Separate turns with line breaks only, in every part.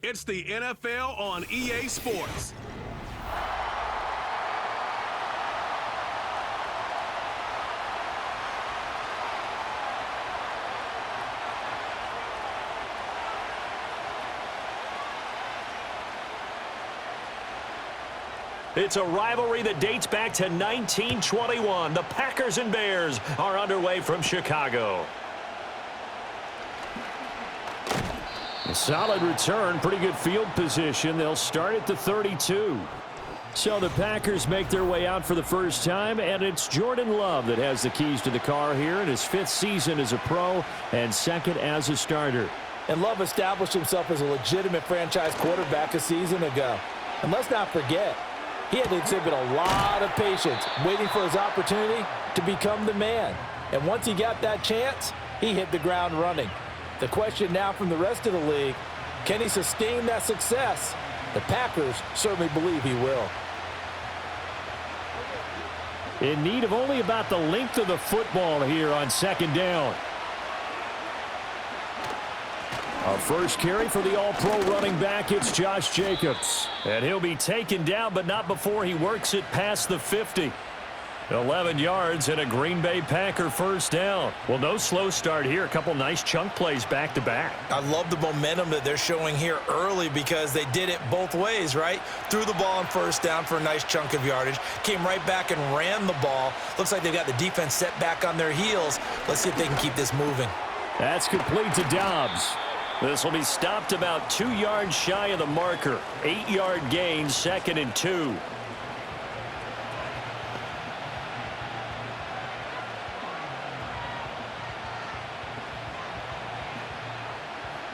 It's the NFL on EA Sports.
It's a rivalry that dates back to 1921. The Packers and Bears are underway from Chicago. A solid return, pretty good field position. They'll start at the 32. So the Packers make their way out for the first time, and it's Jordan Love that has the keys to the car here in his 5th season as a pro and 2nd as a starter.
And Love established himself as a legitimate franchise quarterback a season ago. And let's not forget, he had to exhibit a lot of patience waiting for his opportunity to become the man. And once he got that chance, he hit the ground running. The question now from the rest of the league, can he sustain that success? The Packers certainly believe he will.
In need of only about the length of the football here on 2nd down. Our first carry for the all-pro running back, it's Josh Jacobs. And he'll be taken down, but not before he works it past the 50. 11 yards and a Green Bay Packer first down. Well, no slow start here. A couple nice chunk plays back-to-back.
I love the momentum that they're showing here early because they did it both ways, right? Threw the ball on first down for a nice chunk of yardage. Came right back and ran the ball. Looks like they've got the defense set back on their heels. Let's see if they can keep this moving.
That's complete to Dobbs. This will be stopped about 2 yards shy of the marker. 8-yard gain, 2nd and 2.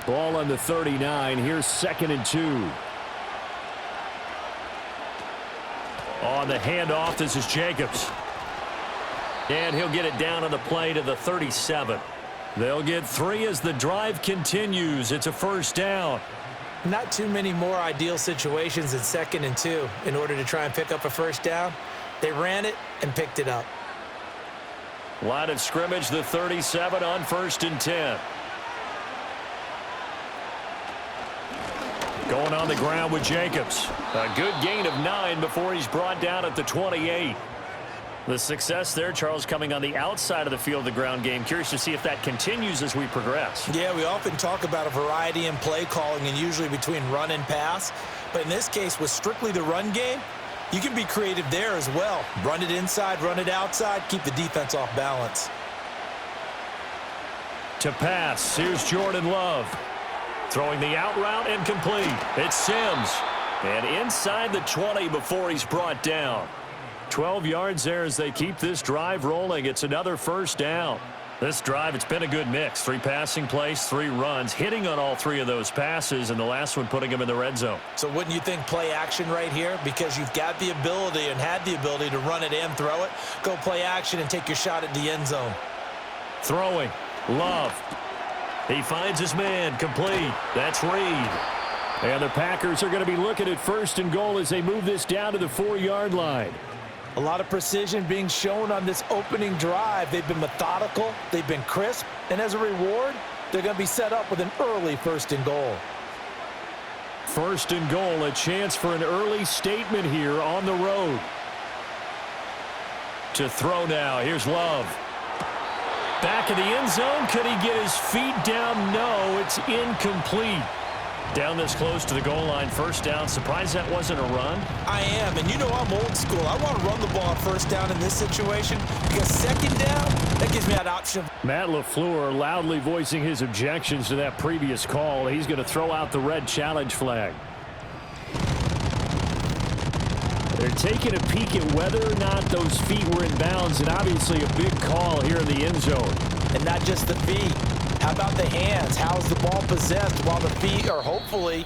Ball on the 39. Here's 2nd and 2. On the handoff, this is Jacobs. And he'll get it down on the play to the 37. They'll get 3 as the drive continues. It's a first down.
Not too many more ideal situations in 2nd and 2 in order to try and pick up a first down. They ran it and picked it up.
Line of scrimmage, the 37 on 1st and 10. Going on the ground with Jacobs. A good gain of 9 before he's brought down at the 28. The success there, Charles, coming on the outside of the field, the ground game. Curious to see if that continues as we progress.
Yeah, we often talk about a variety in play calling and usually between run and pass. But in this case, with strictly the run game, you can be creative there as well. Run it inside, run it outside, keep the defense off balance.
To pass, here's Jordan Love. Throwing the out route and complete. It's Sims. And inside the 20 before he's brought down. 12 yards there as they keep this drive rolling. It's another first down. This drive, it's been a good mix. 3 passing plays, 3 runs, hitting on all 3 of those passes, and the last one putting him in the red zone.
So wouldn't you think play action right here? Because you've got the ability and had the ability to run it and throw it. Go play action and take your shot at the end zone.
Throwing. Love. He finds his man. Complete. That's Reed. And the Packers are going to be looking at 1st and goal as they move this down to the 4-yard line.
A lot of precision being shown on this opening drive. They've been methodical, they've been crisp, and as a reward, they're going to be set up with an early 1st and goal.
1st and goal, a chance for an early statement here on the road. To throw now, here's Love. Back of the end zone, could he get his feet down? No, it's incomplete. Down this close to the goal line, first down. Surprised that wasn't a run?
I am, and you know I'm old school. I want to run the ball on first down in this situation because 2nd down, that gives me that option.
Matt LaFleur loudly voicing his objections to that previous call. He's going to throw out the red challenge flag. They're taking a peek at whether or not those feet were in bounds, and obviously a big call here in the end zone.
And not just the feet. How about the hands? How's the ball possessed while the feet are hopefully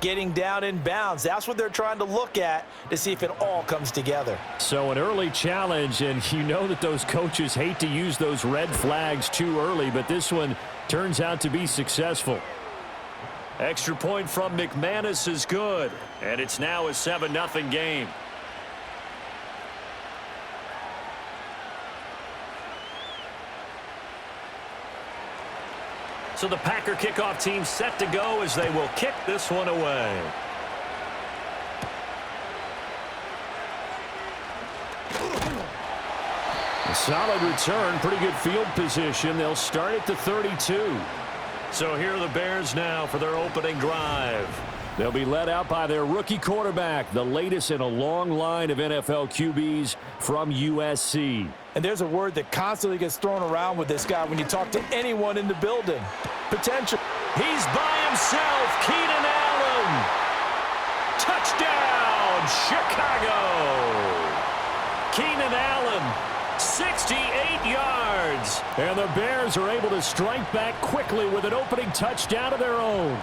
getting down in bounds? That's what they're trying to look at to see if it all comes together.
So an early challenge, and you know that those coaches hate to use those red flags too early, but this one turns out to be successful. Extra point from McManus is good, and it's now a 7-0 game. So the Packer kickoff team set to go as they will kick this one away. A solid return, pretty good field position. They'll start at the 32. So here are the Bears now for their opening drive. They'll be led out by their rookie quarterback, the latest in a long line of NFL QBs from USC.
And there's a word that constantly gets thrown around with this guy when you talk to anyone in the building. Potential.
He's by himself, Keenan Allen. Touchdown, Chicago. Keenan Allen, 68 yards. And the Bears are able to strike back quickly with an opening touchdown of their own.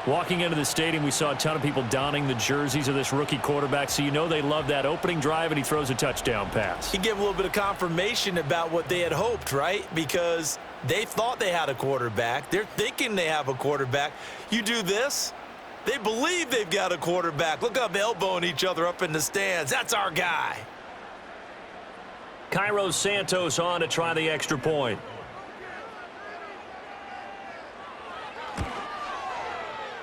Walking into the stadium, we saw a ton of people donning the jerseys of this rookie quarterback, so you know they love that opening drive, and he throws a touchdown pass.
He gave a little bit of confirmation about what they had hoped, right? Because they thought they had a quarterback. They're thinking they have a quarterback. You do this, they believe they've got a quarterback. Look up, elbowing each other up in the stands. That's our guy.
Cairo Santos on to try the extra point.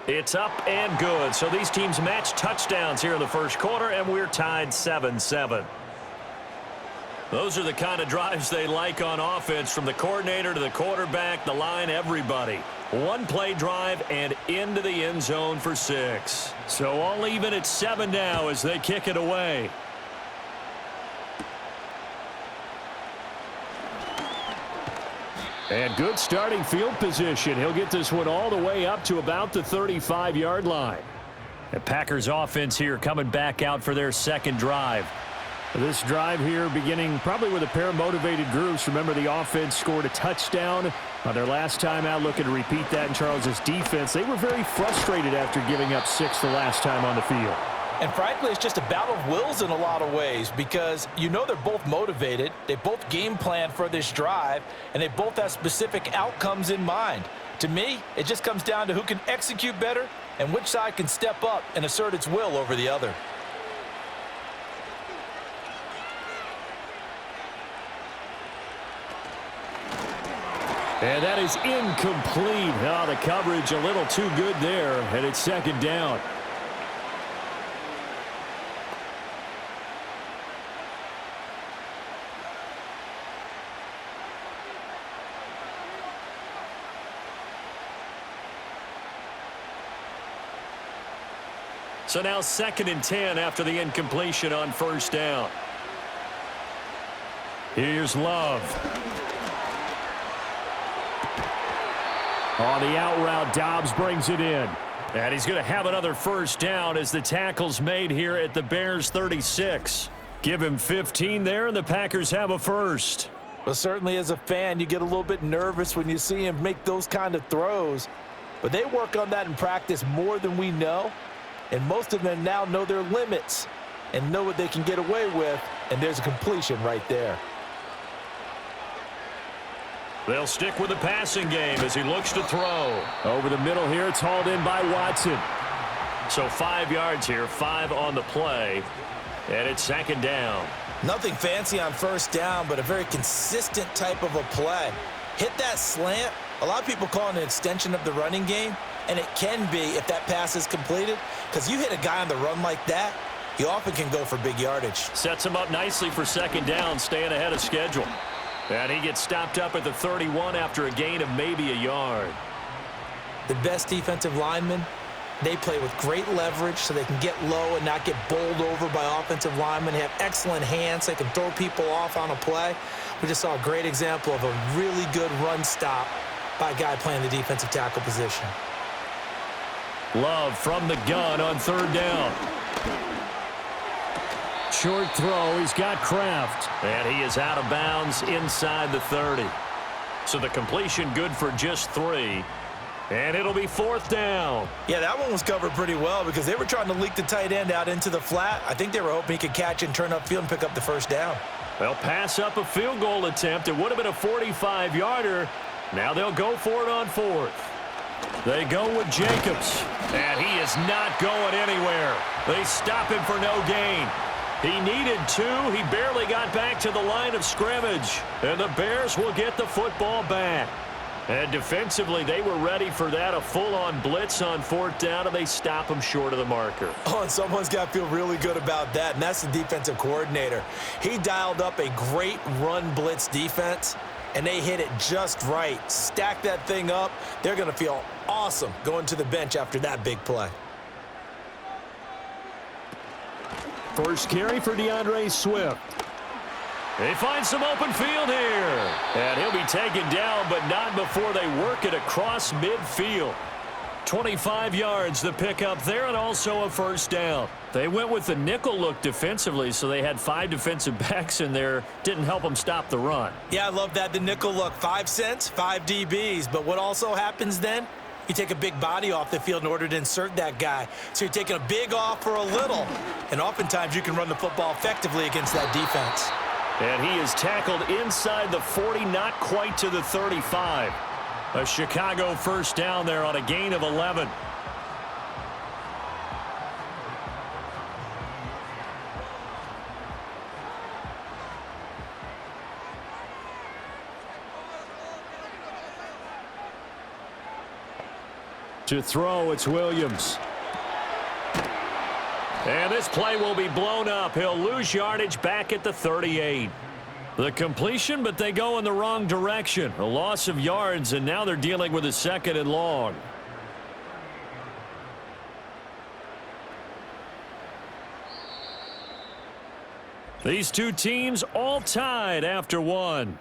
It's up and good. So these teams match touchdowns here in the first quarter, and we're tied 7-7. Those are the kind of drives they like on offense, from the coordinator to the quarterback, the line, everybody. One-play drive and into the end zone for 6. So all even at 7 now as they kick it away. And good starting field position. He'll get this one all the way up to about the 35-yard line. The Packers offense here coming back out for their second drive. This drive here beginning probably with a pair of motivated groups. Remember, the offense scored a touchdown on their last time out. Looking to repeat that in Charles's defense. They were very frustrated after giving up 6 the last time on the field.
And frankly, it's just a battle of wills in a lot of ways, because you know they're both motivated, they both game plan for this drive, and they both have specific outcomes in mind. To me, it just comes down to who can execute better and which side can step up and assert its will over the other.
And that is incomplete. Oh, the coverage a little too good there, and it's second down. So now 2nd and 10 after the incompletion on first down. Here's Love. On the out route, Dobbs brings it in. And he's going to have another first down as the tackle's made here at the Bears 36. Give him 15 there, and the Packers have a first.
Well, certainly as a fan, you get a little bit nervous when you see him make those kind of throws. But they work on that in practice more than we know. And most of them now know their limits and know what they can get away with. And there's a completion right there.
They'll stick with the passing game as he looks to throw. Over the middle here, it's hauled in by Watson. So 5 yards here, 5 on the play. And it's 2nd down.
Nothing fancy on first down, but a very consistent type of a play. Hit that slant. A lot of people call it an extension of the running game. And it can be if that pass is completed, because you hit a guy on the run like that, he often can go for big yardage.
Sets him up nicely for 2nd down, staying ahead of schedule. And he gets stopped up at the 31 after a gain of maybe a yard.
The best defensive linemen, they play with great leverage so they can get low and not get bowled over by offensive linemen. They have excellent hands. They can throw people off on a play. We just saw a great example of a really good run stop by a guy playing the defensive tackle position.
Love from the gun on 3rd down. Short throw. He's got Kraft. And he is out of bounds inside the 30. So the completion good for just 3. And it'll be 4th down.
Yeah, that one was covered pretty well because they were trying to leak the tight end out into the flat. I think they were hoping he could catch and turn upfield and pick up the first down.
They'll pass up a field goal attempt. It would have been a 45-yarder. Now they'll go for it on 4th. They go with Jacobs, and he is not going anywhere. They stop him for no gain. He needed 2. He barely got back to the line of scrimmage. And the Bears will get the football back. And defensively, they were ready for that, a full-on blitz on 4th down, and they stop him short of the marker.
Oh, and someone's got to feel really good about that, and that's the defensive coordinator. He dialed up a great run blitz defense, and they hit it just right. Stack that thing up. They're going to feel awesome going to the bench after that big play.
First carry for DeAndre Swift. They find some open field here. And he'll be taken down, but not before they work it across midfield. 25 yards the pickup there, and also a first down. They went with the nickel look defensively, so they had 5 defensive backs in there. Didn't help them stop the run.
Yeah, I love that, the nickel look. 5 cents, 5 DBs. But what also happens then? You take a big body off the field in order to insert that guy. So you're taking a big off for a little. And oftentimes you can run the football effectively against that defense.
And he is tackled inside the 40, not quite to the 35. A Chicago first down there on a gain of 11. To throw, it's Williams. And this play will be blown up. He'll lose yardage back at the 38. The completion, but they go in the wrong direction. A loss of yards, and now they're dealing with a 2nd and long. These two teams all tied after 1.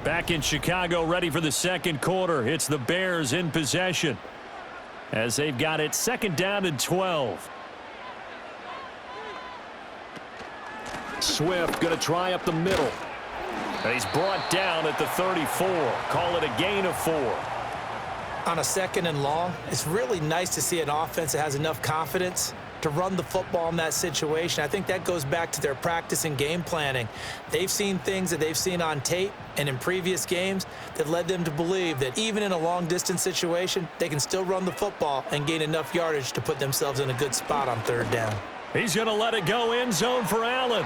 Back in Chicago, ready for the second quarter. It's the Bears in possession as they've got it 2nd down and 12. Swift going to try up the middle. And he's brought down at the 34. Call it a gain of 4.
On a 2nd and long, it's really nice to see an offense that has enough confidence to run the football in that situation. I think that goes back to their practice and game planning. They've seen things that they've seen on tape and in previous games that led them to believe that even in a long-distance situation, they can still run the football and gain enough yardage to put themselves in a good spot on 3rd down.
He's going to let it go end zone for Allen.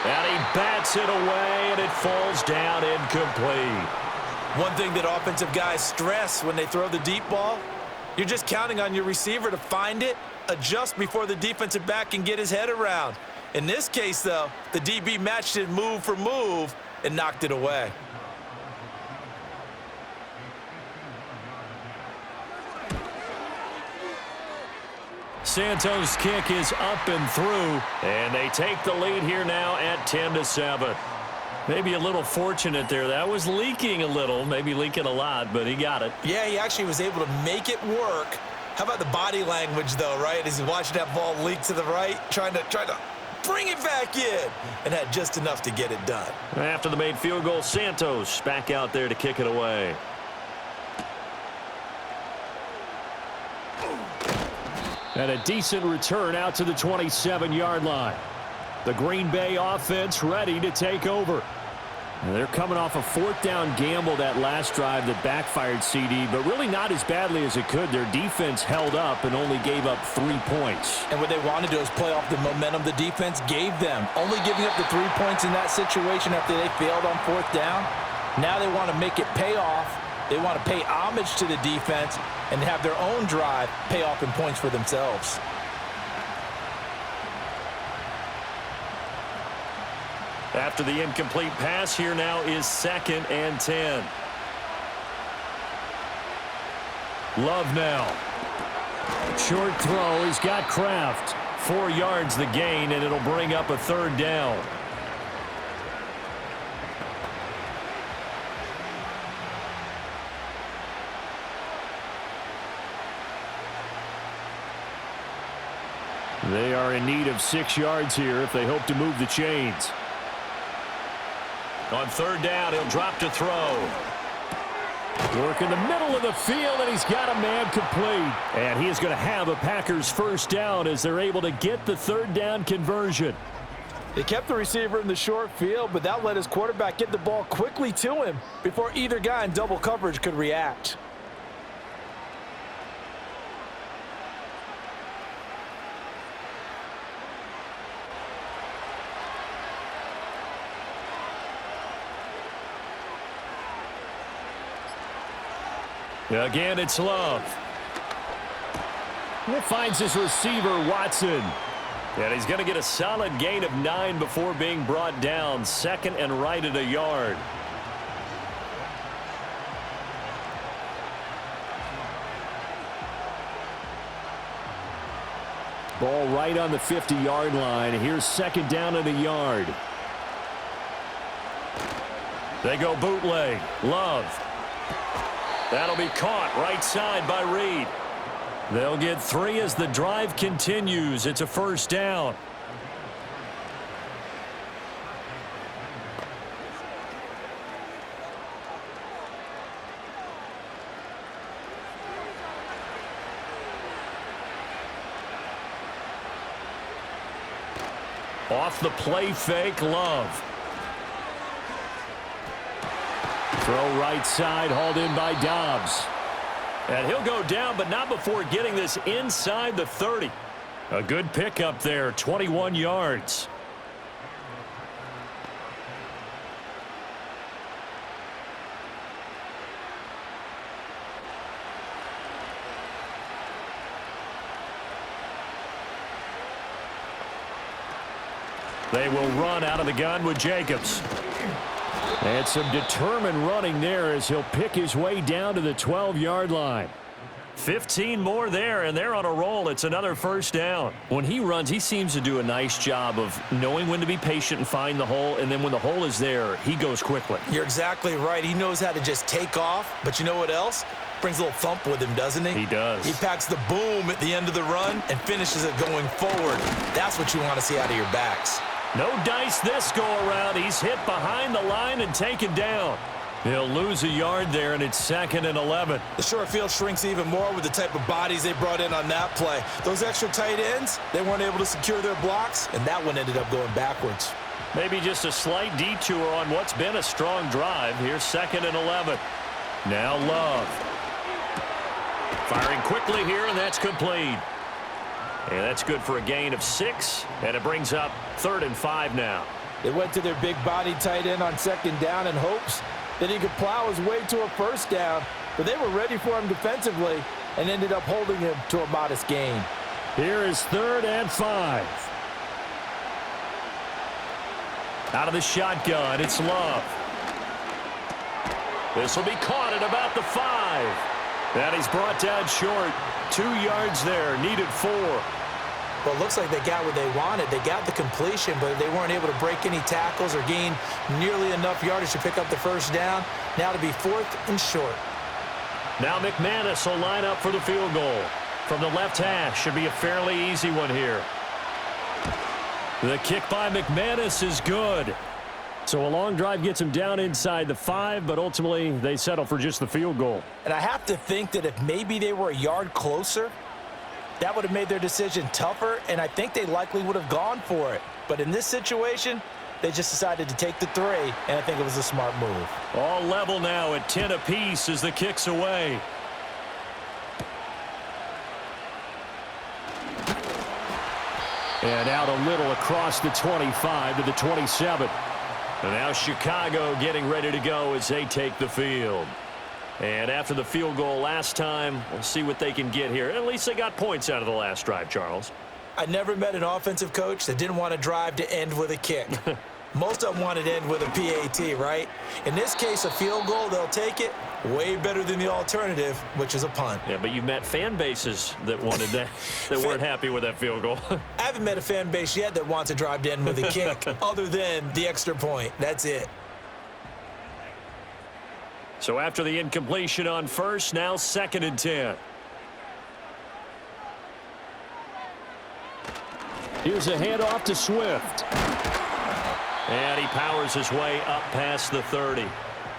And he bats it away, and it falls down incomplete.
One thing that offensive guys stress when they throw the deep ball, you're just counting on your receiver to find it, adjust before the defensive back can get his head around. In this case, though, the DB matched it move for move and knocked it away.
Santos' kick is up and through, and they take the lead here now at 10-7. Maybe a little fortunate there. That was leaking a little, maybe leaking a lot, but he got it.
Yeah, he actually was able to make it work. How about the body language, though, right? As he's watching that ball leak to the right, trying to bring it back in, and had just enough to get it done.
After the made field goal, Santos back out there to kick it away. And a decent return out to the 27-yard line. The Green Bay offense ready to take over. And they're coming off a 4th down gamble that last drive that backfired, CD, but really not as badly as it could. Their defense held up and only gave up 3 points.
And what they wanted to do is play off the momentum the defense gave them. Only giving up the 3 points in that situation after they failed on 4th down. Now they want to make it pay off. They want to pay homage to the defense and have their own drive pay off in points for themselves.
After the incomplete pass, here now is 2nd and 10. Love now. Short throw. He's got Kraft. 4 yards the gain, and it'll bring up a 3rd down. They are in need of 6 yards here if they hope to move the chains. On 3rd down, he'll drop to throw. Work in the middle of the field, and he's got a man complete. And he is going to have a Packers first down as they're able to get the 3rd down conversion.
They kept the receiver in the short field, but that let his quarterback get the ball quickly to him before either guy in double coverage could react.
Again, it's Love. He finds his receiver, Watson. And he's going to get a solid gain of 9 before being brought down. Second and right at a yard. Ball right on the 50-yard line. Here's second down and a yard. They go bootleg. Love. That'll be caught right side by Reed. They'll get 3 as the drive continues. It's a first down. Off the play fake, Love. Throw right side, hauled in by Dobbs. And he'll go down, but not before getting this inside the 30. A good pickup there, 21 yards. They will run out of the gun with Jacobs. And some determined running there as he'll pick his way down to the 12-yard line. 15 more there, and they're on a roll. It's another first down. When he runs, he seems to do a nice job of knowing when to be patient and find the hole, and then when the hole is there, he goes quickly.
You're exactly right. He knows how to just take off, but you know what else? Brings a little thump with him, doesn't he?
He does.
He packs the boom at the end of the run and finishes it going forward. That's what you want to see out of your backs.
No dice this go-around. He's hit behind the line and taken down. He'll lose a yard there, and it's second and 11.
The short field shrinks even more with the type of bodies they brought in on that play. Those extra tight ends, they weren't able to secure their blocks, and that one ended up going backwards.
Maybe just a slight detour on what's been a strong drive. Here's second and 11. Now Love. Firing quickly here, and that's complete. And that's good for a gain of 6, and it brings up 3rd and 5 now.
They went to their big body tight end on second down in hopes that he could plow his way to a first down, but they were ready for him defensively and ended up holding him to a modest gain.
Here is 3rd and 5. Out of the shotgun, it's Love. This will be caught at about the 5. And he's brought down short. 2 yards there, needed 4.
Well, it looks like they got what they wanted. They got the completion, but they weren't able to break any tackles or gain nearly enough yardage to pick up the first down. Now to be 4th and short.
Now McManus will line up for the field goal. From the left hash, should be a fairly easy one here. The kick by McManus is good. So a long drive gets him down inside the 5, but ultimately they settle for just the field goal.
And I have to think that if maybe they were a yard closer, that would have made their decision tougher, and I think they likely would have gone for it. But in this situation, they just decided to take the 3, and I think it was a smart move.
All level now at 10 apiece as the kick's away. And out a little across the 25 to the 27. And now Chicago getting ready to go as they take the field. And after the field goal last time, we'll see what they can get here. At least they got points out of the last drive, Charles.
I never met an offensive coach that didn't want to drive to end with a kick. Most of them wanted to end with a PAT, right? In this case, a field goal, they'll take it. Way better than the alternative, which is a punt.
Yeah, but you've met fan bases that wanted that, that weren't happy with that field goal.
I haven't met a fan base yet that wants to drive to end with a kick other than the extra point. That's it.
So after the incompletion on first, now 2nd and 10. Here's a handoff to Swift. And he powers his way up past the 30.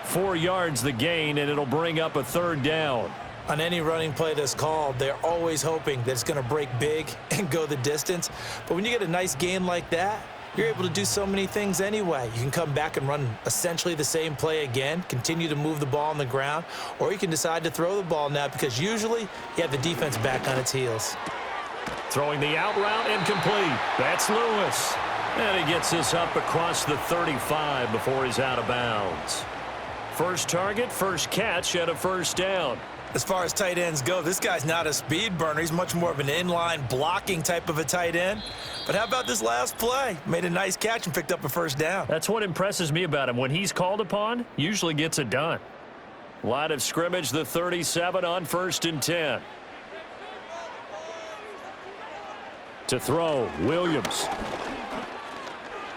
4 yards the gain, and it'll bring up a 3rd down.
On any running play that's called, they're always hoping that it's going to break big and go the distance. But when you get a nice gain like that, you're able to do so many things anyway. You can come back and run essentially the same play again, continue to move the ball on the ground, or you can decide to throw the ball now because usually you have the defense back on its heels.
Throwing the out route incomplete. That's Lewis. And he gets this up across the 35 before he's out of bounds. First target, first catch, and a first down.
As far as tight ends go, this guy's not a speed burner. He's much more of an inline blocking type of a tight end. But how about this last play? Made a nice catch and picked up a first down.
That's what impresses me about him. When he's called upon, usually gets it done. Line of scrimmage, the 37 on 1st and 10. To throw, Williams.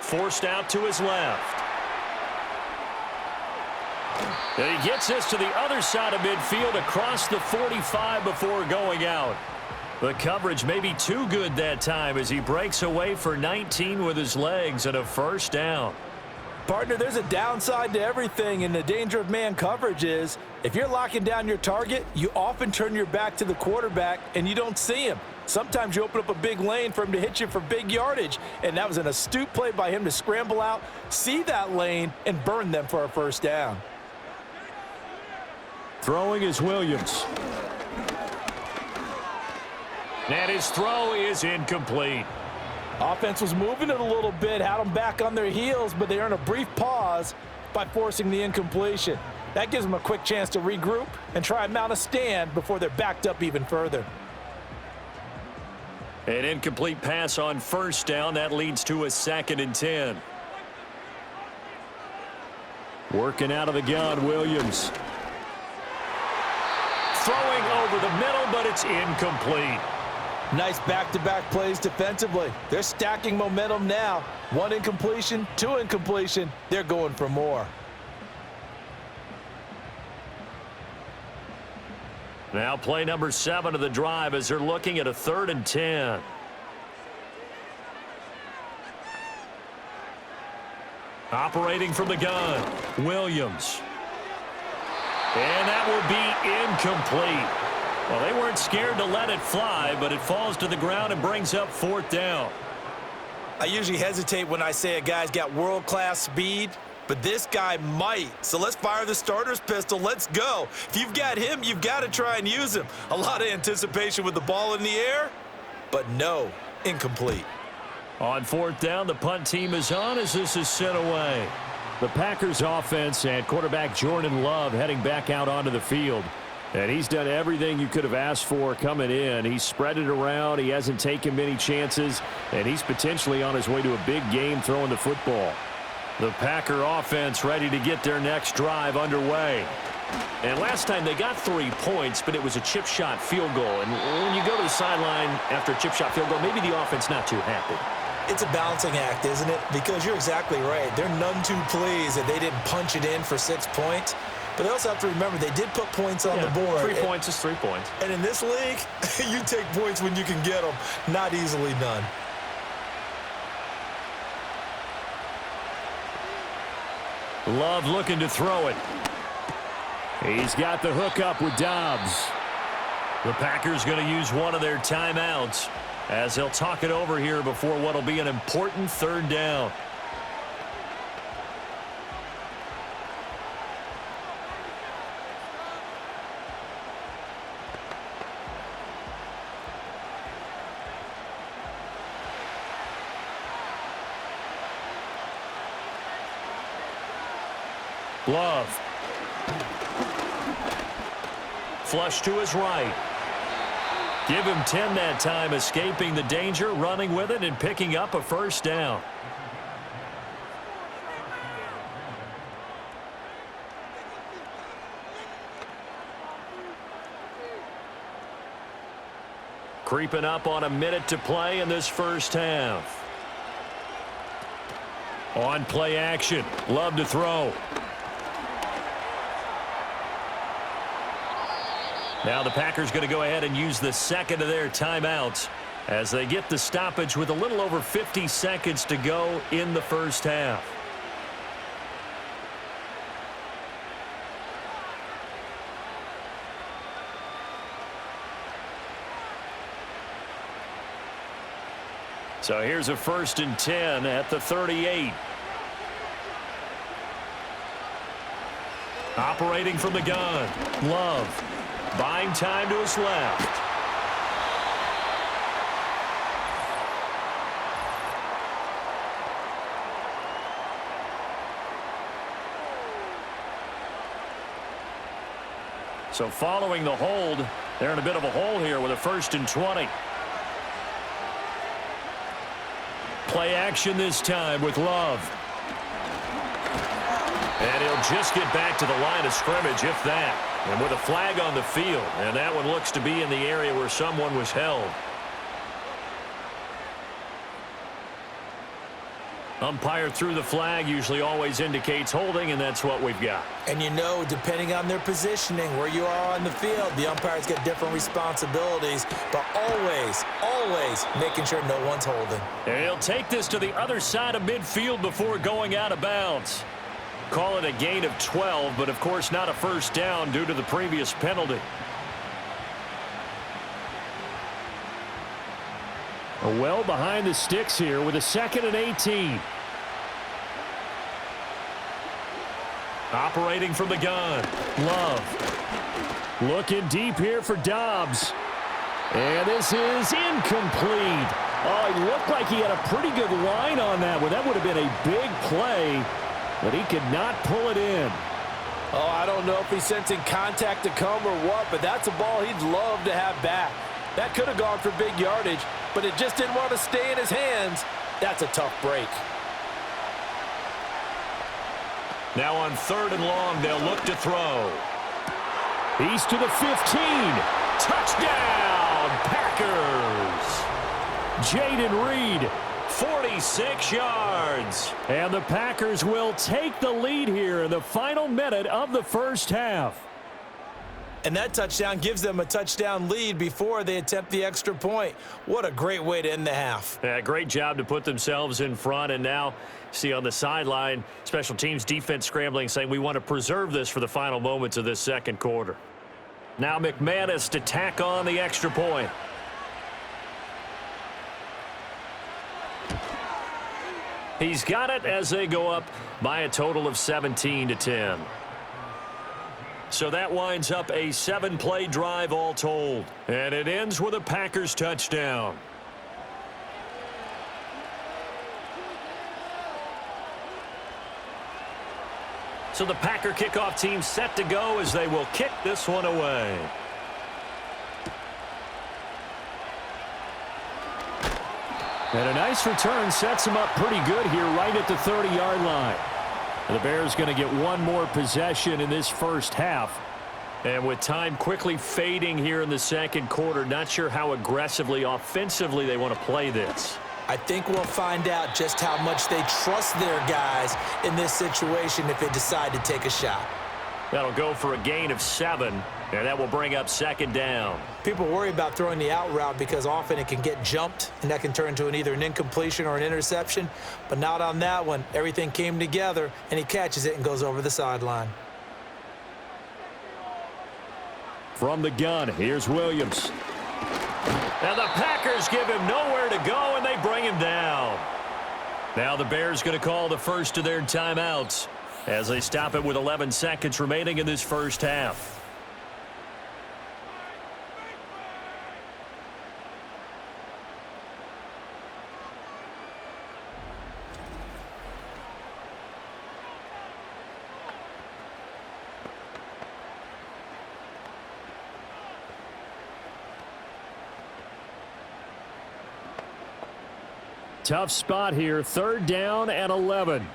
Forced out to his left. And he gets this to the other side of midfield across the 45 before going out. The coverage may be too good that time as he breaks away for 19 with his legs and a first down.
Partner, there's a downside to everything, and the danger of man coverage is if you're locking down your target, you often turn your back to the quarterback and you don't see him. Sometimes you open up a big lane for him to hit you for big yardage, and that was an astute play by him to scramble out, see that lane, and burn them for a first down.
Throwing is Williams. And his throw is incomplete.
Offense was moving it a little bit, had them back on their heels, but they earn a brief pause by forcing the incompletion. That gives them a quick chance to regroup and try and mount a stand before they're backed up even further.
An incomplete pass on first down. That leads to a 2nd and 10. Working out of the gun, Williams. Throwing over the middle, but it's incomplete.
Nice back-to-back plays defensively. They're stacking momentum now. 1 incompletion, 2 incompletion. They're going for more.
Now play number 7 of the drive as they're looking at a 3rd and 10. Operating from the gun, Williams. And that will be incomplete. Well, they weren't scared to let it fly, but it falls to the ground and brings up 4th down.
I usually hesitate when I say a guy's got world-class speed, but this guy might. So let's fire the starter's pistol. Let's go. If you've got him, you've got to try and use him. A lot of anticipation with the ball in the air, but no, incomplete.
On 4th down, the punt team is on as this is sent away. The Packers offense and quarterback Jordan Love heading back out onto the field. And he's done everything you could have asked for coming in. He's spread it around. He hasn't taken many chances. And he's potentially on his way to a big game throwing the football. The Packer offense ready to get their next drive underway. And last time they got 3 points, but it was a chip shot field goal. And when you go to the sideline after a chip shot field goal, maybe the offense not too happy.
It's a balancing act, isn't it? Because you're exactly right. They're none too pleased that they didn't punch it in for 6 points. But they also have to remember they did put points on the board.
3 points is 3 points.
And in this league, you take points when you can get them. Not easily done.
Love looking to throw it. He's got the hook up with Dobbs. The Packers going to use one of their timeouts as they'll talk it over here before what will be an important 3rd down. Love. Flush to his right. Give him 10 that time, escaping the danger, running with it, and picking up a first down. Creeping up on a minute to play in this first half. On play action. Love to throw. Now the Packers going to go ahead and use the 2nd of their timeouts as they get the stoppage with a little over 50 seconds to go in the first half. So here's a 1st and 10 at the 38. Operating from the gun. Love. Buying time to his left. So following the hold, they're in a bit of a hole here with a 1st and 20. Play action this time with Love. And he'll just get back to the line of scrimmage, if that. And with a flag on the field, and that one looks to be in the area where someone was held. Umpire threw the flag, usually always indicates holding, and that's what we've got.
And you know, depending on their positioning, where you are on the field, the umpires get different responsibilities, but always making sure no one's holding.
And he'll take this to the other side of midfield before going out of bounds. Call it a gain of 12, but of course not a first down due to the previous penalty. Well behind the sticks here with a 2nd and 18. Operating from the gun. Love. Looking deep here for Dobbs. And this is incomplete. Oh, he looked like he had a pretty good line on that one. That would have been a big play, but he could not pull it in.
Oh, I don't know if he's sensing contact to come or what, but that's a ball he'd love to have back. That could have gone for big yardage, but it just didn't want to stay in his hands. That's a tough break.
Now on 3rd and long, they'll look to throw. He's to the 15. Touchdown, Packers. Jaden Reed, 46 yards. And the Packers will take the lead here in the final minute of the first half.
And that touchdown gives them a touchdown lead before they attempt the extra point. What a great way to end the half.
Yeah, great job to put themselves in front. And now, see on the sideline, special teams defense scrambling, saying we want to preserve this for the final moments of this second quarter. Now McManus to tack on the extra point. He's got it as they go up by a total of 17-10. So that winds up a 7-play drive all told. And it ends with a Packers touchdown. So the Packer kickoff team set to go as they will kick this one away. And a nice return sets him up pretty good here right at the 30-yard line. The Bears going to get one more possession in this first half. And with time quickly fading here in the second quarter, not sure how aggressively, offensively they want to play this.
I think we'll find out just how much they trust their guys in this situation if they decide to take a shot.
That'll go for a gain of 7, and that will bring up 2nd down.
People worry about throwing the out route because often it can get jumped, and that can turn into either an incompletion or an interception. But not on that one. Everything came together, and he catches it and goes over the sideline.
From the gun, here's Williams. Now the Packers give him nowhere to go, and they bring him down. Now the Bears going to call the first of their timeouts as they stop it with 11 seconds remaining in this first half. Tough spot here, 3rd down and 11.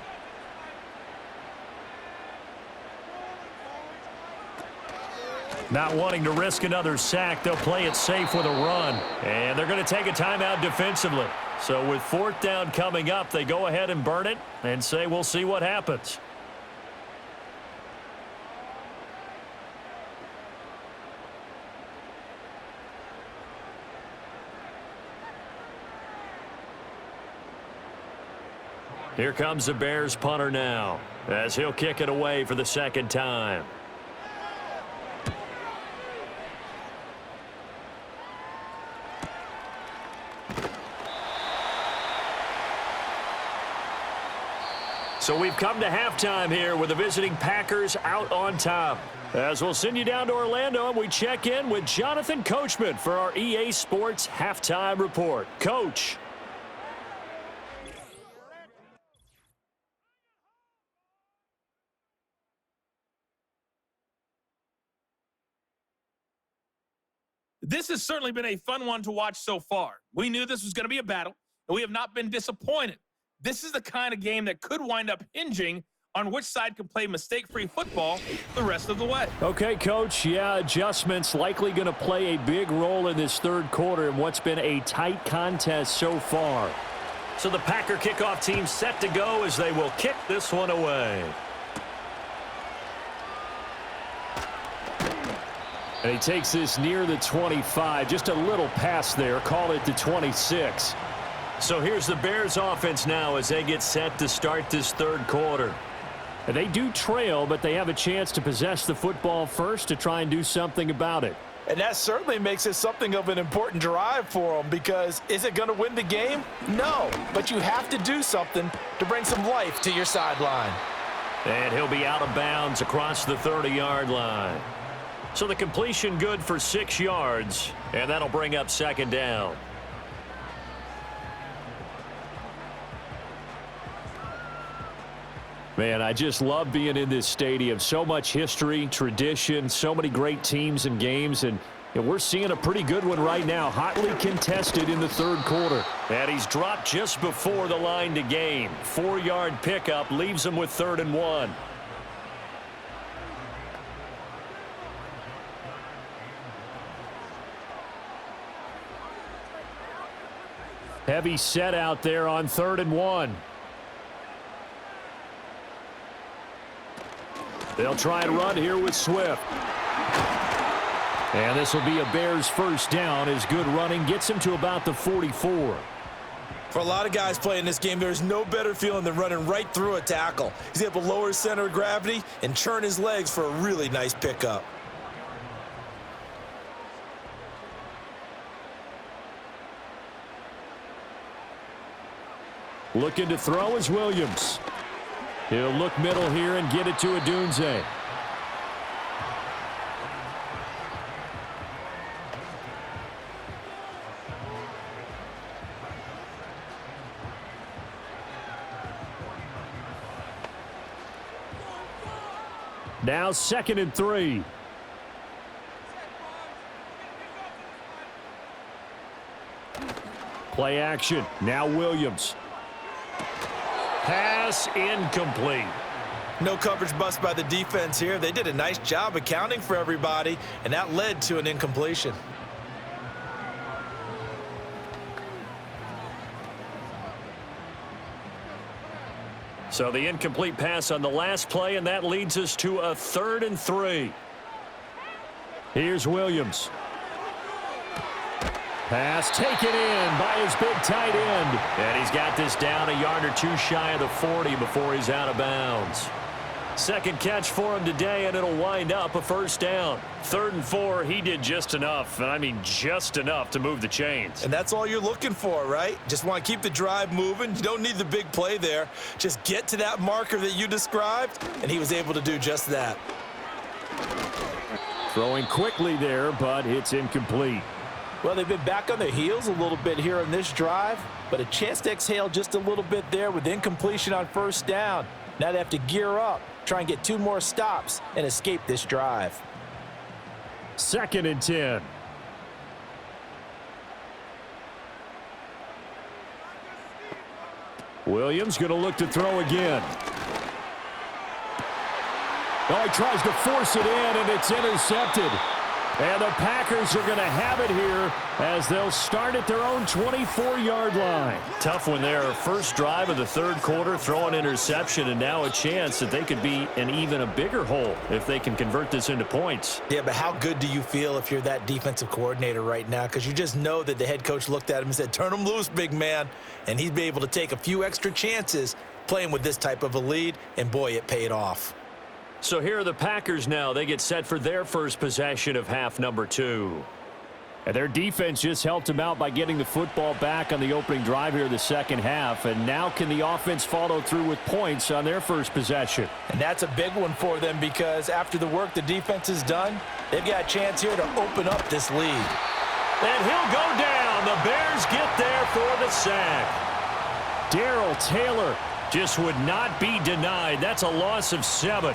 Not wanting to risk another sack, they'll play it safe with a run. And they're going to take a timeout defensively. So with 4th down coming up, they go ahead and burn it and say we'll see what happens. Here comes the Bears punter now as he'll kick it away for the 2nd time. So we've come to halftime here with the visiting Packers out on top. As we'll send you down to Orlando and we check in with Jonathan Coachman for our EA Sports Halftime Report. Coach.
This has certainly been a fun one to watch so far. We knew this was going to be a battle, and we have not been disappointed. This is the kind of game that could wind up hinging on which side can play mistake-free football the rest of the way.
Okay, Coach. Yeah, adjustments likely going to play a big role in this third quarter in what's been a tight contest so far. So the Packer kickoff team set to go as they will kick this one away. And he takes this near the 25. Just a little pass there. Call it the 26. So here's the Bears offense now as they get set to start this third quarter. And they do trail, but they have a chance to possess the football first to try and do something about it.
And that certainly makes it something of an important drive for them, because is it going to win the game? No, but you have to do something to bring some life to your sideline.
And he'll be out of bounds across the 30-yard line. So the completion good for 6 yards, and that'll bring up second down. Man, I just love being in this stadium. So much history, tradition, so many great teams and games, and we're seeing a pretty good one right now, hotly contested in the third quarter. And he's dropped just before the line to gain. 4-yard pickup leaves him with 3rd and 1. Heavy set out there on 3rd and 1. They'll try and run here with Swift. And this will be a Bears first down as good running gets him to about the 44.
For a lot of guys playing this game, there's no better feeling than running right through a tackle. He's able to lower his center of gravity and churn his legs for a really nice pickup.
Looking to throw is Williams. He'll look middle here and get it to Adunze. Now 2nd and 3. Play action. Now Williams. Pass incomplete.
No coverage bust by the defense here. They did a nice job accounting for everybody, and that led to an incompletion.
So the incomplete pass on the last play, and that leads us to a 3rd and 3. Here's Williams. Pass taken in by his big tight end. And he's got this down a yard or two shy of the 40 before he's out of bounds. Second catch for him today, and it'll wind up a first down. 3rd and 4, he did just enough, and I mean just enough to move the chains.
And that's all you're looking for, right? Just want to keep the drive moving. You don't need the big play there. Just get to that marker that you described, and he was able to do just that.
Throwing quickly there, but it's incomplete.
Well, they've been back on their heels a little bit here on this drive, but a chance to exhale just a little bit there with incompletion on first down. Now they have to gear up, try and get 2 more stops, and escape this drive.
2nd and 10. Williams going to look to throw again. Oh, he tries to force it in, and it's intercepted. And the Packers are going to have it here as they'll start at their own 24-yard line. Tough one there. First drive of the third quarter, throw an interception, and now a chance that they could be in even a bigger hole if they can convert this into points.
Yeah, but how good do you feel if you're that defensive coordinator right now? Because you just know that the head coach looked at him and said, turn him loose, big man. And he'd be able to take a few extra chances playing with this type of a lead, and boy, it paid off.
So here are the Packers now. They get set for their first possession of half number 2. And their defense just helped them out by getting the football back on the opening drive here in the second half. And now can the offense follow through with points on their first possession?
And that's a big one for them because after the work the defense has done, they've got a chance here to open up this lead.
And he'll go down. The Bears get there for the sack. Darrell Taylor just would not be denied. That's a loss of 7.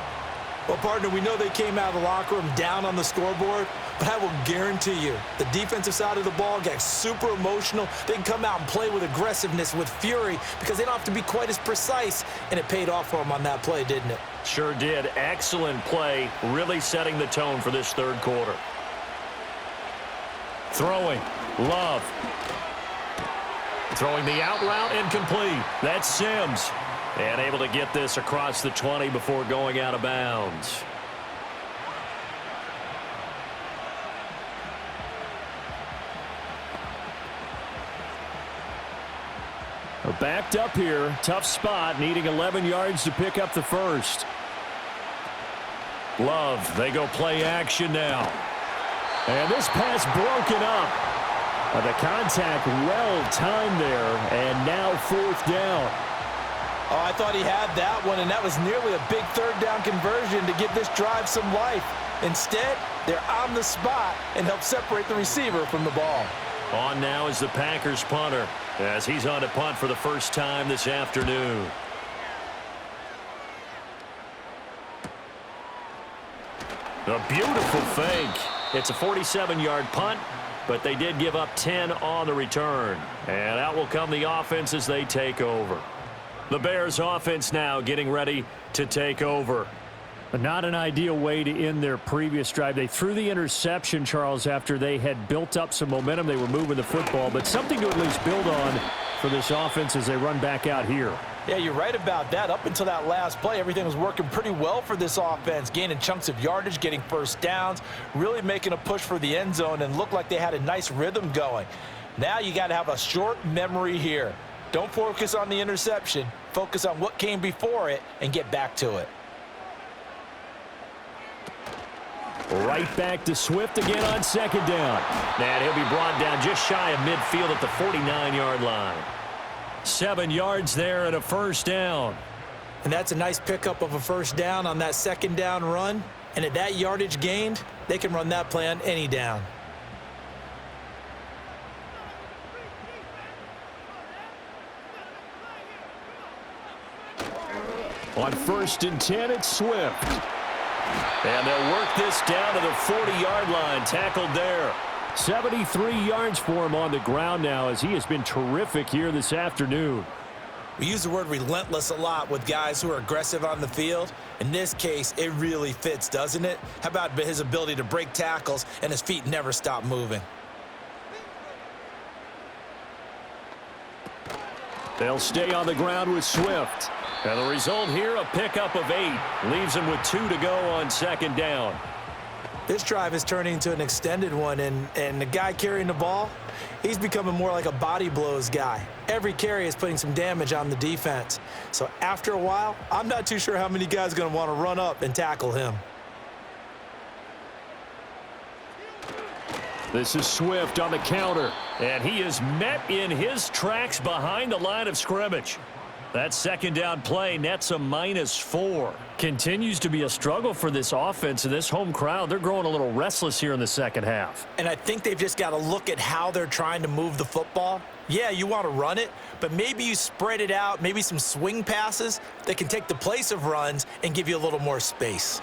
Well, partner, we know they came out of the locker room down on the scoreboard, but I will guarantee you the defensive side of the ball gets super emotional. They can come out and play with aggressiveness, with fury, because they don't have to be quite as precise, and it paid off for them on that play, didn't it?
Sure did. Excellent play, really setting the tone for this third quarter. Throwing, Love. Throwing the out route, incomplete. That's Sims. And able to get this across the 20 before going out of bounds. Backed up here. Tough spot, needing 11 yards to pick up the first. Love, they go play action now. And this pass broken up. The contact well timed there, and now 4th down.
Oh, I thought he had that one, and that was nearly a big third down conversion to give this drive some life. Instead, they're on the spot and help separate the receiver from the ball.
On now is the Packers punter, as he's on to punt for the first time this afternoon. A beautiful fake. It's a 47-yard punt, but they did give up 10 on the return. And out will come the offense as they take over. The Bears offense now getting ready to take over. Not an ideal way to end their previous drive. They threw the interception, Charles, after they had built up some momentum. They were moving the football, but something to at least build on for this offense as they run back out here.
Yeah, you're right about that. Up until that last play, everything was working pretty well for this offense, gaining chunks of yardage, getting first downs, really making a push for the end zone, and looked like they had a nice rhythm going. Now you got to have a short memory here. Don't focus on the interception. Focus on what came before it and get back to it.
Right back to Swift again on second down. And he'll be brought down just shy of midfield at the 49-yard line. 7 yards there and a first down.
And that's a nice pickup of a first down on that second down run. And at that yardage gained, they can run that play on any down.
On 1st and 10, it's Swift. And they'll work this down to the 40-yard line. Tackled there. 73 yards for him on the ground now as he has been terrific here this afternoon.
We use the word relentless a lot with guys who are aggressive on the field. In this case, it really fits, doesn't it? How about his ability to break tackles and his feet never stop moving?
They'll stay on the ground with Swift. And the result here, a pickup of 8. Leaves him with 2 to go on second down.
This drive is turning into an extended one, and the guy carrying the ball, he's becoming more like a body blows guy. Every carry is putting some damage on the defense. So after a while, I'm not too sure how many guys are going to want to run up and tackle him.
This is Swift on the counter, and he is met in his tracks behind the line of scrimmage. That second down play nets a -4. Continues to be a struggle for this offense and this home crowd. They're growing a little restless here in the second half.
And I think they've just got to look at how they're trying to move the football. Yeah, you want to run it, but maybe you spread it out, maybe some swing passes that can take the place of runs and give you a little more space.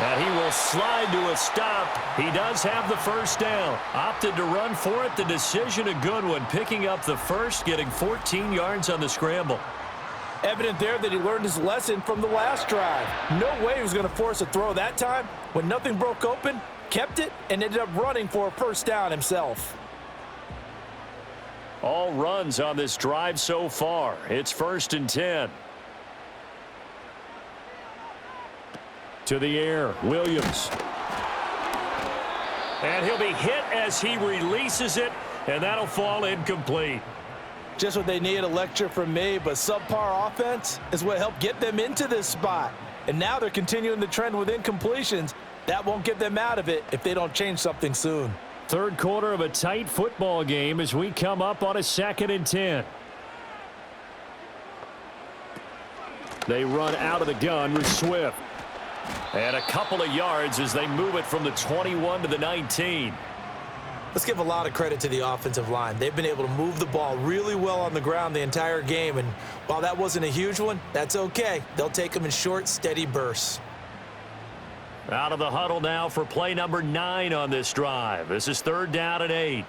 And he will slide to a stop. He does have the first down. Opted to run for it. The decision a good one. Picking up the first, getting 14 yards on the scramble.
Evident there that he learned his lesson from the last drive. No way he was going to force a throw that time. When nothing broke open, kept it, and ended up running for a first down himself.
All runs on this drive so far. It's 1st and 10. To the air, Williams. And he'll be hit as he releases it, and that'll fall incomplete.
Just what they need, a lecture from me, but subpar offense is what helped get them into this spot. And now they're continuing the trend with incompletions. That won't get them out of it if they don't change something soon.
Third quarter of a tight football game as we come up on a 2nd and 10. They run out of the gun with Swift. And a couple of yards as they move it from the 21 to the 19.
Let's give a lot of credit to the offensive line. They've been able to move the ball really well on the ground the entire game. And while that wasn't a huge one, that's okay. They'll take them in short, steady bursts.
Out of the huddle now for play number 9 on this drive. This is 3rd down and 8.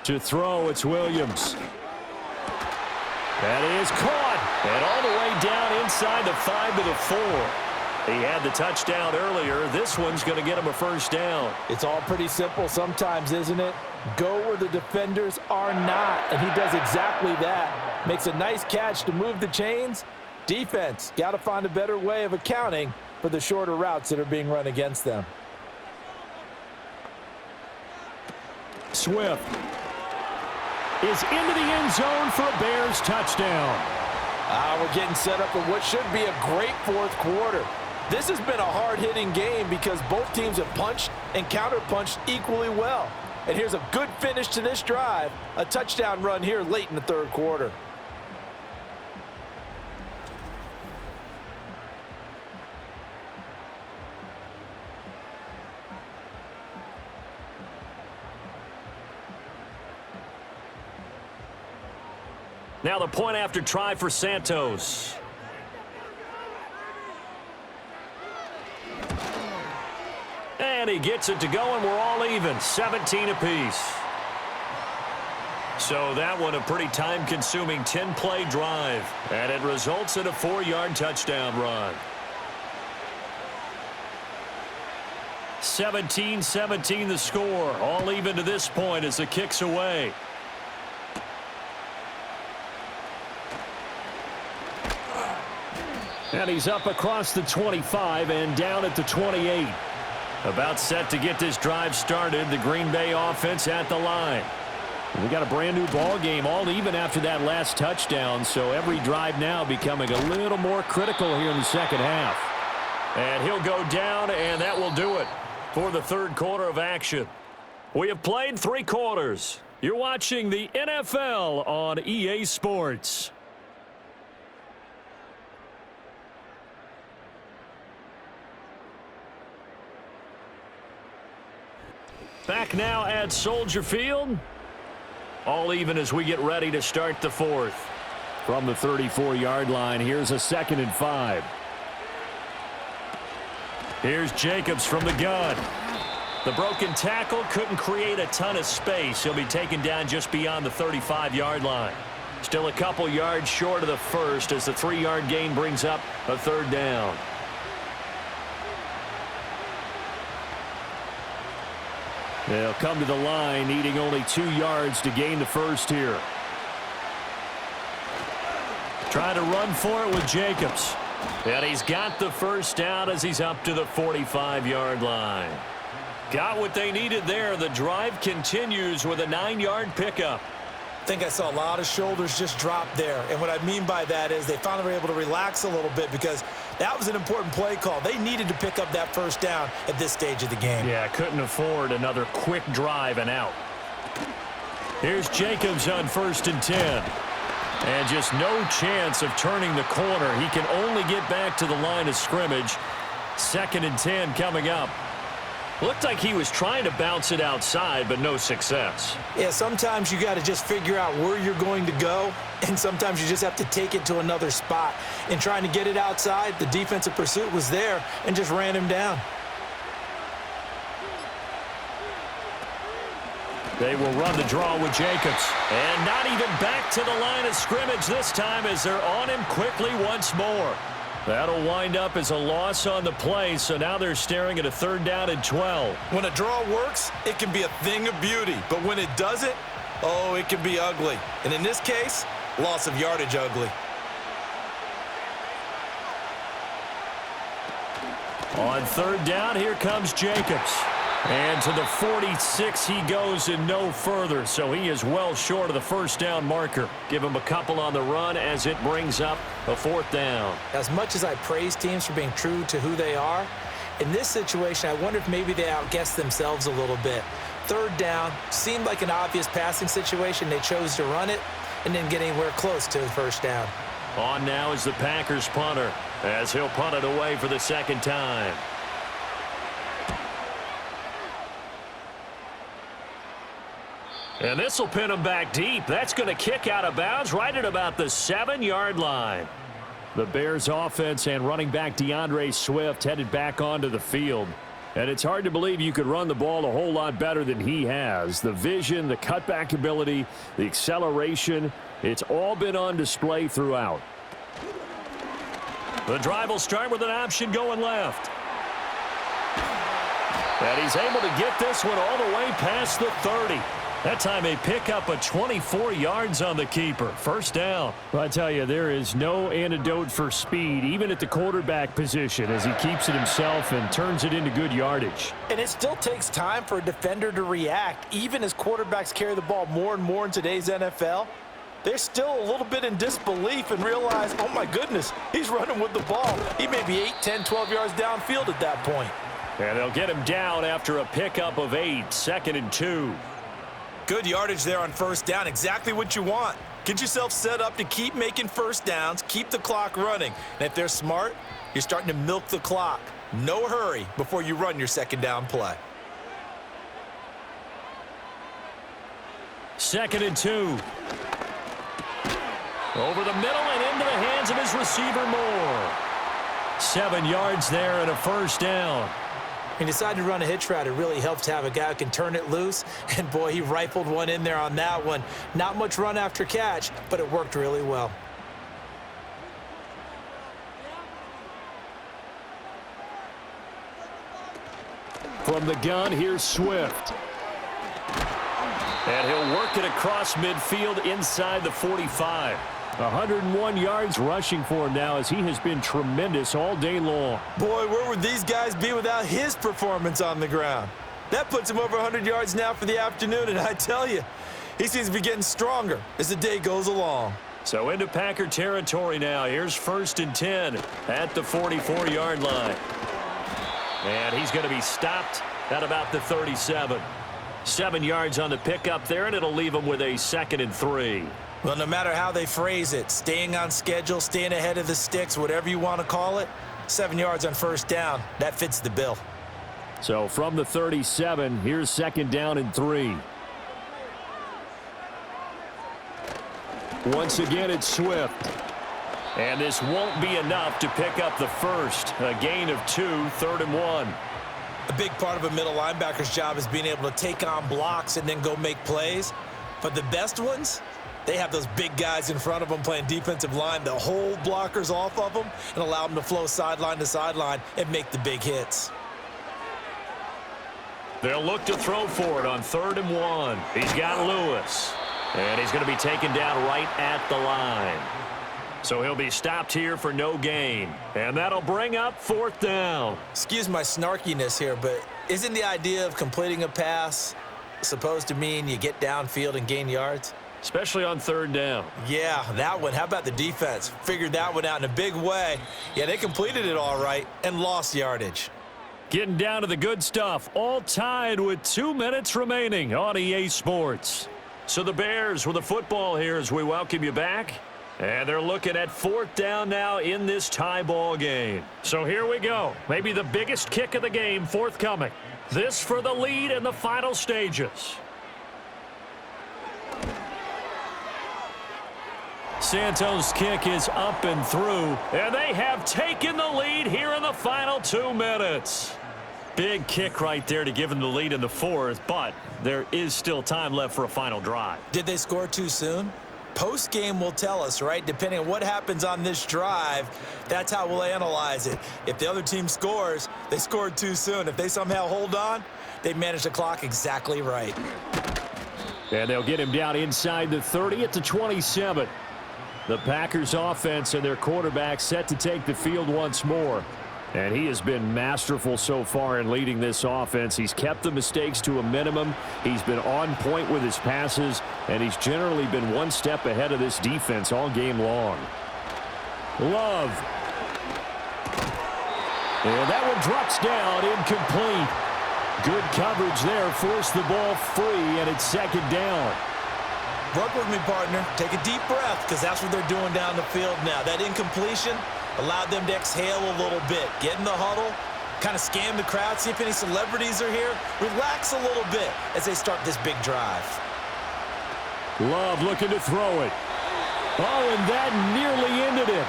To throw, it's Williams. That is caught. And all the way down inside the 5 to the 4. He had the touchdown earlier. This one's going to get him a 1st down.
It's all pretty simple sometimes, isn't it? Go where the defenders are not, and he does exactly that. Makes a nice catch to move the chains. Defense, got to find a better way of accounting for the shorter routes that are being run against them.
Swift is into the end zone for a Bears touchdown.
We're getting set up for what should be a great 4th quarter. This has been a hard-hitting game because both teams have punched and counter-punched equally well. And here's a good finish to this drive, a touchdown run here late in the 3rd quarter.
Now the point after try for Santos. And he gets it to go, and we're all even, 17 apiece. So that one a pretty time-consuming 10-play drive, and it results in a 4-yard touchdown run. 17-17 the score, all even to this point as the kick's away. And he's up across the 25 and down at the 28. About set to get this drive started. The Green Bay offense at the line. We got a brand new ball game, all even after that last touchdown. So every drive now becoming a little more critical here in the 2nd half. And he'll go down, and that will do it for the 3rd quarter of action. We have played 3 quarters. You're watching the NFL on EA Sports. Back now at Soldier Field. All even as we get ready to start the 4th. From the 34-yard line, here's a 2nd and 5. Here's Jacobs from the gun. The broken tackle couldn't create a ton of space. He'll be taken down just beyond the 35-yard line. Still a couple yards short of the 1st as the 3-yard gain brings up a 3rd down. They'll come to the line, needing only 2 yards to gain the 1st here. Trying to run for it with Jacobs. And he's got the 1st down as he's up to the 45-yard line. Got what they needed there. The drive continues with a 9-yard pickup.
I think I saw a lot of shoulders just drop there. And what I mean by that is they finally were able to relax a little bit because that was an important play call. They needed to pick up that 1st down at this stage of the game.
Yeah, couldn't afford another quick drive and out. Here's Jacobs on 1st and 10. And just no chance of turning the corner. He can only get back to the line of scrimmage. 2nd and 10 coming up. Looked like he was trying to bounce it outside, but no success.
Yeah, sometimes you got to just figure out where you're going to go, and sometimes you just have to take it to another spot. In trying to get it outside, the defensive pursuit was there and just ran him down.
They will run the draw with Jacobs. And not even back to the line of scrimmage this time as they're on him quickly once more. That'll wind up as a loss on the play, so now they're staring at a 3rd down and 12.
When a draw works, it can be a thing of beauty. But when it doesn't, oh, it can be ugly. And in this case, loss of yardage ugly.
On 3rd down, here comes Jacobs. And to the 46 he goes and no further, so he is well short of the first down marker. Give him a couple on the run as it brings up a fourth down.
As much as I praise teams for being true to who they are, in this situation, I wonder if maybe they outguessed themselves a little bit. Third down seemed like an obvious passing situation. They chose to run it and didn't get anywhere close to the first down.
On now is the Packers punter as he'll punt it away for the second time. And this will pin him back deep. That's going to kick out of bounds right at about the 7-yard line. The Bears offense and running back DeAndre Swift headed back onto the field. And it's hard to believe you could run the ball a whole lot better than he has. The vision, the cutback ability, the acceleration, it's all been on display throughout. The drive will start with an option going left. And he's able to get this one all the way past the 30. That time a pickup of 24 yards on the keeper. First down. Well, I tell you, there is no antidote for speed, even at the quarterback position, as he keeps it himself and turns it into good yardage.
And it still takes time for a defender to react. Even as quarterbacks carry the ball more and more in today's NFL, they're still a little bit in disbelief and realize, oh my goodness, he's running with the ball. He may be 8, 10, 12 yards downfield at that point.
And they'll get him down after a pickup of 8, 2nd and 2.
Good yardage there on first down, exactly what you want. Get yourself set up to keep making first downs, keep the clock running. And if they're smart, you're starting to milk the clock. No hurry before you run your second down play.
2nd and 2. Over the middle and into the hands of his receiver Moore. 7 yards there and a first down.
He decided to run a hitch route. It really helps to have a guy who can turn it loose. And, boy, he rifled one in there on that one. Not much run after catch, but it worked really well.
From the gun, here's Swift. And he'll work it across midfield inside the 45. 101 yards rushing for him now as he has been tremendous all day long.
Boy, where would these guys be without his performance on the ground? That puts him over 100 yards now for the afternoon, and I tell you, he seems to be getting stronger as the day goes along.
So into Packer territory now. Here's 1st and 10 at the 44-yard line. And he's going to be stopped at about the 37. 7 yards on the pickup there, and it'll leave him with a 2nd and 3.
Well, no matter how they phrase it, staying on schedule, staying ahead of the sticks, whatever you want to call it, 7 yards on first down, that fits the bill.
So from the 37, here's 2nd down and 3. Once again, it's Swift. And this won't be enough to pick up the first. A gain of 2, 3rd and 1.
A big part of a middle linebacker's job is being able to take on blocks and then go make plays. But the best ones, they have those big guys in front of them playing defensive line that hold blockers off of them and allow them to flow sideline to sideline and make the big hits.
They'll look to throw for it on 3rd and 1. He's got Lewis. And he's going to be taken down right at the line. So he'll be stopped here for no gain. And that'll bring up 4th down.
Excuse my snarkiness here, but isn't the idea of completing a pass supposed to mean you get downfield and gain yards?
Especially on 3rd down.
Yeah, that one. How about the defense? Figured that one out in a big way. Yeah, they completed it all right and lost yardage.
Getting down to the good stuff. All tied with 2 minutes remaining on EA Sports. So the Bears with the football here as we welcome you back. And they're looking at 4th down now in this tie ball game. So here we go. Maybe the biggest kick of the game forthcoming. This for the lead in the final stages. Santos' kick is up and through, and they have taken the lead here in the final 2 minutes. Big kick right there to give them the lead in the 4th, but there is still time left for a final drive.
Did they score too soon? Post-game will tell us, right? Depending on what happens on this drive, that's how we'll analyze it. If the other team scores, they scored too soon. If they somehow hold on, they manage the clock exactly right.
And they'll get him down inside the 30 at the 27. The Packers offense and their quarterback set to take the field once more. And he has been masterful so far in leading this offense. He's kept the mistakes to a minimum. He's been on point with his passes, and he's generally been one step ahead of this defense all game long. Love. And that one drops down, incomplete. Good coverage there, forced the ball free, and it's second down.
Work with me, partner. Take a deep breath, because that's what they're doing down the field now. That incompletion allowed them to exhale a little bit. Get in the huddle, kind of scan the crowd, see if any celebrities are here. Relax a little bit as they start this big drive.
Love looking to throw it. Oh, and that nearly ended it.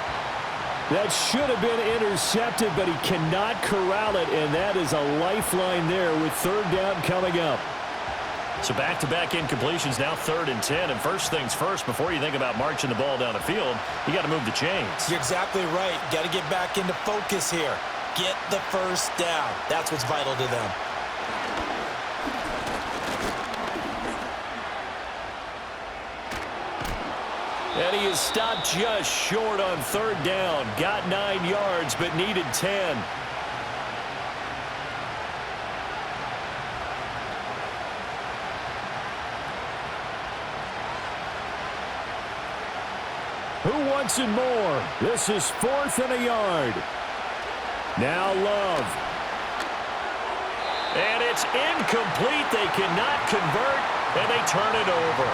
That should have been intercepted, but he cannot corral it, and that is a lifeline there with third down coming up. So back-to-back incompletions, now 3rd and 10. And first things first, before you think about marching the ball down the field, you got to move the chains.
You're exactly right. Got to get back into focus here. Get the first down. That's what's vital to them.
And he is stopped just short on 3rd down. Got 9 yards, but needed 10. Who wants it more? This is 4th and a yard. Now Love. And it's incomplete. They cannot convert, and they turn it over.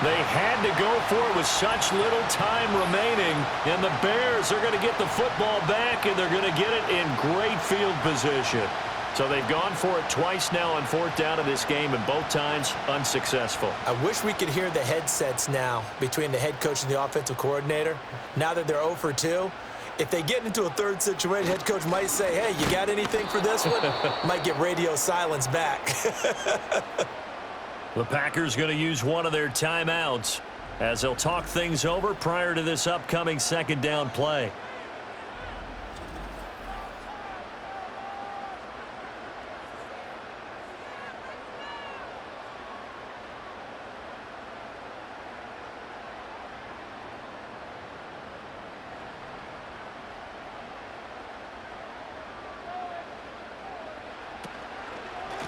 They had to go for it with such little time remaining, and the Bears are going to get the football back, and they're going to get it in great field position. So they've gone for it twice now on 4th down in this game, and both times unsuccessful.
I wish we could hear the headsets now between the head coach and the offensive coordinator. Now that they're 0 for 2, if they get into a third situation, head coach might say, hey, you got anything for this one? Might get radio silence back.
The Packers going to use one of their timeouts as they'll talk things over prior to this upcoming 2nd down play.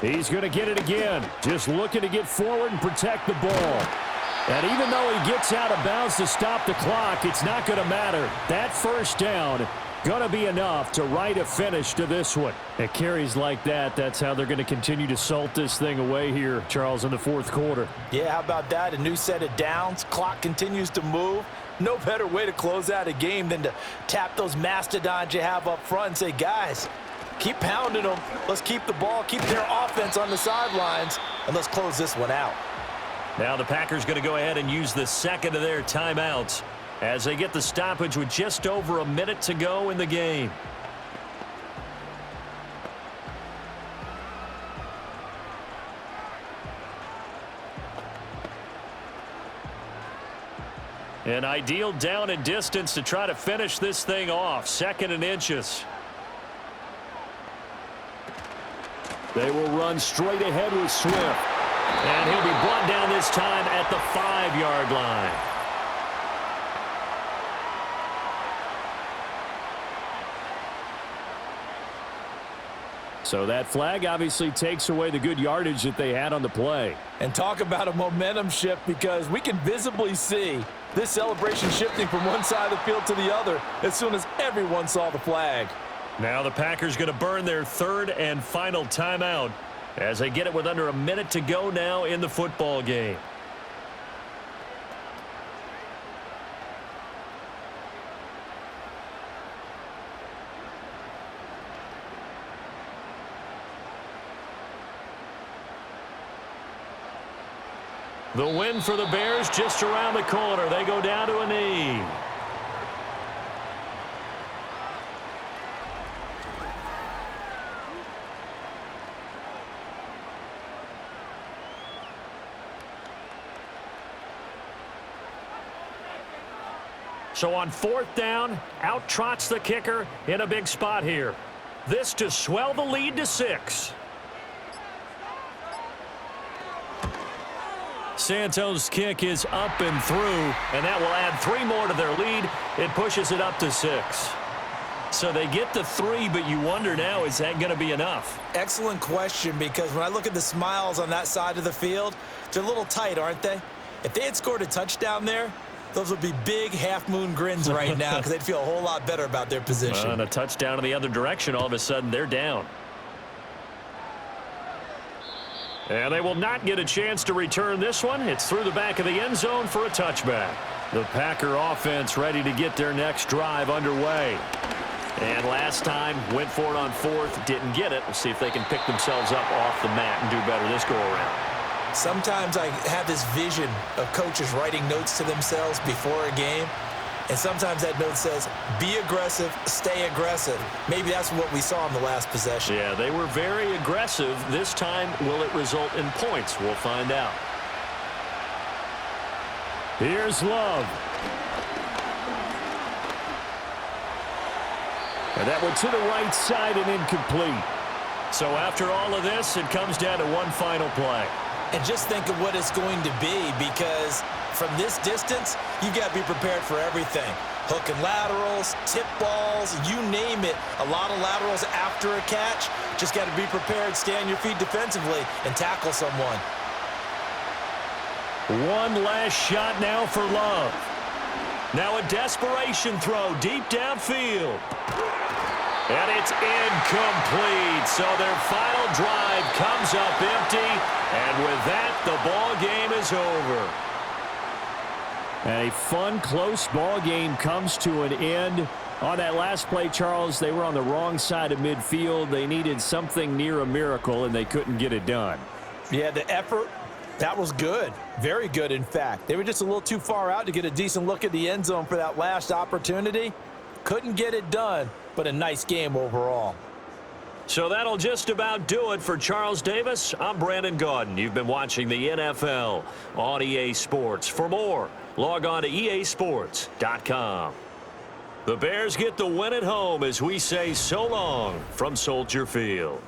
He's going to get it again. Just looking to get forward and protect the ball. And even though he gets out of bounds to stop the clock, it's not going to matter. That first down going to be enough to write a finish to this one. At carries like that, that's how they're going to continue to salt this thing away here, Charles, in the 4th quarter.
Yeah, how about that? A new set of downs. Clock continues to move. No better way to close out a game than to tap those mastodons you have up front and say, guys, keep pounding them. Let's keep the ball, keep their offense on the sidelines, and let's close this one out.
Now the Packers going to go ahead and use the second of their timeouts as they get the stoppage with just over a minute to go in the game. An ideal down and distance to try to finish this thing off. 2nd and inches. They will run straight ahead with Swift. And he'll be brought down this time at the 5-yard line. So that flag obviously takes away the good yardage that they had on the play.
And talk about a momentum shift, because we can visibly see this celebration shifting from one side of the field to the other as soon as everyone saw the flag.
Now the Packers going to burn their 3rd and final timeout as they get it with under a minute to go now in the football game. The win for the Bears just around the corner. They go down to a knee. So on 4th down, out trots the kicker in a big spot here. This to swell the lead to 6. Santos' kick is up and through, and that will add 3 more to their lead. It pushes it up to 6. So they get the 3, but you wonder now, is that going to be enough?
Excellent question, because when I look at the smiles on that side of the field, they're a little tight, aren't they? If they had scored a touchdown there, those would be big half-moon grins right now because they'd feel a whole lot better about their position.
And a touchdown in the other direction, all of a sudden they're down. And they will not get a chance to return this one. It's through the back of the end zone for a touchback. The Packer offense ready to get their next drive underway. And last time, went for it on 4th, didn't get it. We'll see if they can pick themselves up off the mat and do better this go-around.
Sometimes I have this vision of coaches writing notes to themselves before a game, and sometimes that note says, be aggressive, stay aggressive. Maybe that's what we saw in the last possession.
Yeah, they were very aggressive. This time, will it result in points? We'll find out. Here's Love. And that went to the right side and incomplete. So after all of this, it comes down to one final play.
And just think of what it's going to be, because from this distance, you've got to be prepared for everything. Hook and laterals, tip balls, you name it. A lot of laterals after a catch. Just got to be prepared, stay on your feet defensively, and tackle someone.
One last shot now for Love. Now a desperation throw deep downfield. And it's incomplete. So their final drive comes up empty. And with that, the ball game is over. And a fun, close ball game comes to an end. On that last play, Charles, they were on the wrong side of midfield. They needed something near a miracle, and they couldn't get it done.
Yeah, the effort, that was good. Very good, in fact. They were just a little too far out to get a decent look at the end zone for that last opportunity. Couldn't get it done, but a nice game overall.
So that'll just about do it for Charles Davis. I'm Brandon Gaudin. You've been watching the NFL on EA Sports. For more, log on to easports.com. The Bears get the win at home as we say so long from Soldier Field.